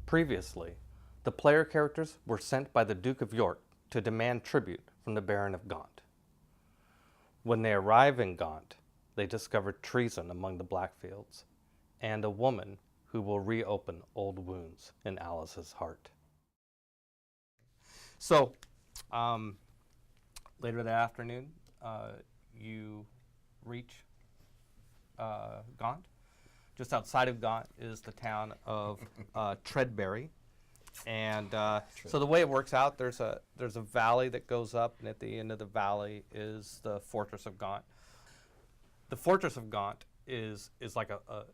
Previously, the player characters were sent by the Duke of York to demand tribute from the Baron of Gaunt. When they arrive in Gaunt, they discover treason among the Blackfields and a woman who will reopen old wounds in Alice's heart. So, later that afternoon, you reach Gaunt. Just outside of Gaunt is the town of Treadberry. And so the way it works out, there's a valley that goes up, and at the end of the valley is the Fortress of Gaunt. The Fortress of Gaunt is like a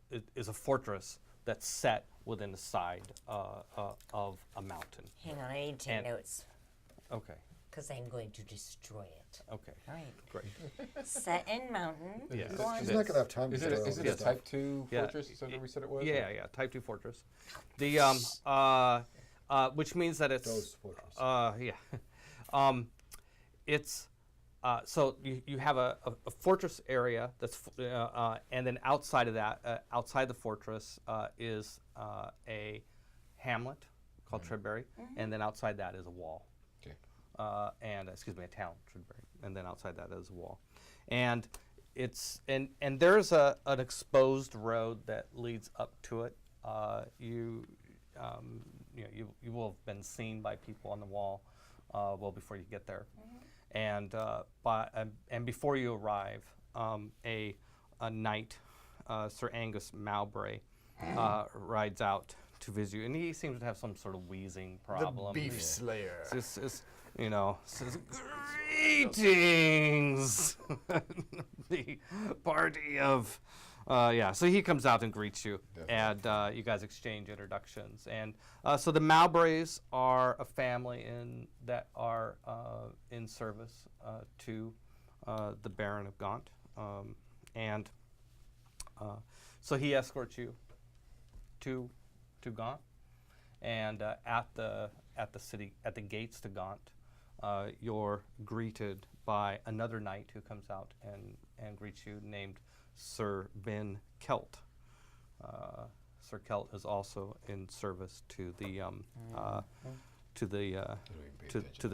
fortress that's set within the side of a mountain. Hang on, I need to take notes. Okay. Because I'm going to destroy it. Okay. All right. Great. Set in mountain. Yeah. Go on. She's not going to have time to Is it a Type 2 fortress? Is that what we said it was? Yeah, Type 2 fortress. The which means that it's Those fortress. it's so you have a fortress area that's and then outside of that, outside the fortress is a hamlet called Treadberry, and then outside that is a wall. Okay. And excuse me, a town, Treadberry, and then outside that is a wall, and it's and there's an exposed road that leads up to it. You will have been seen by people on the wall well before you get there, and before you arrive, a knight, Sir Angus Mowbray, rides out to visit you, and he seems to have some sort of wheezing problem. The beef slayer. Says, greetings, the party of, so he comes out and greets you, and you guys exchange introductions. And so the Mowbrays are a family that are in service to the Baron of Gaunt, and so he escorts you to Gaunt, and at the gates to Gaunt, you're greeted by another knight who comes out and greets you, named Sir Ben Kelt. Sir Kelt is also in service to the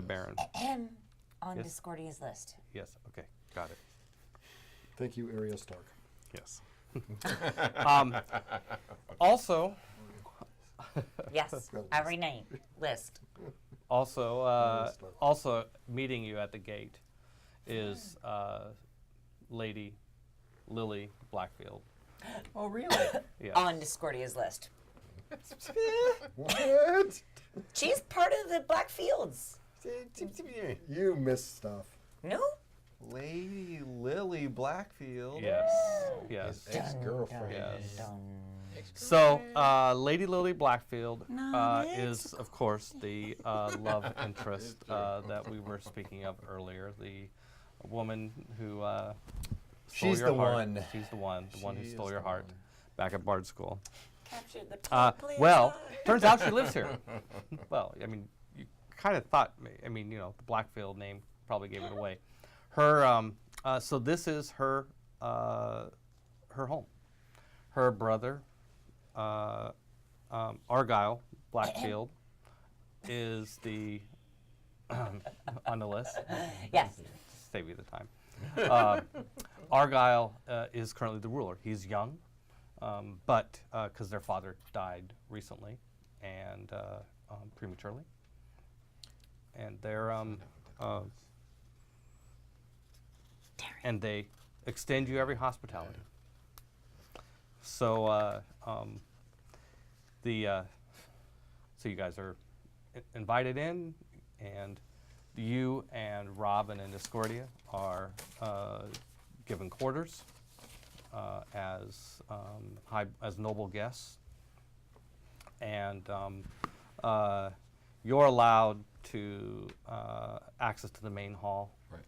Baron. On Yes? Discordia's list. Yes. Okay. Got it. Thank you, Arya Stark. Yes. Also. Yes, every night. List. Also meeting you at the gate is Lady Lily Blackfield. Oh, really? Yes. On Discordia's list. What? She's part of the Blackfields. You missed stuff. No? Lady Lily Blackfield. Yes. Yes. His ex-girlfriend. Yes. So, Lady Lily Blackfield is, of course, the love interest that we were speaking of earlier. The woman who stole She's your the heart. one. She's the one who She stole is your the heart one. back at Bard School. Captured the top Well, turns out she lives here. Well, I mean, you kind of thought, the Blackfield name probably gave it away. Her, so this is her home. Her brother, Argyle Blackfield, is the on the list. Yes. Save you the time. Argyle is currently the ruler. He's young, but because their father died recently and prematurely, and they're and they extend you every hospitality. So so you guys are invited in, and you and Robin and Discordia are given quarters as noble guests, and you're allowed to access to the main hall. Right.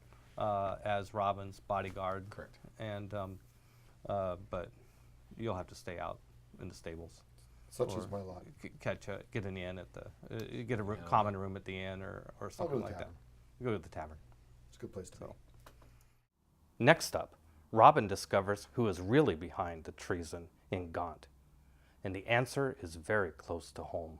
As Robin's bodyguard. Correct. And but you'll have to stay out in the stables. Such or is my lot. Get an inn at the get a common room at the inn or something to the like that. tavern. Go to the tavern. It's a good place to be. Next up, Robin discovers who is really behind the treason in Gaunt, and the answer is very close to home.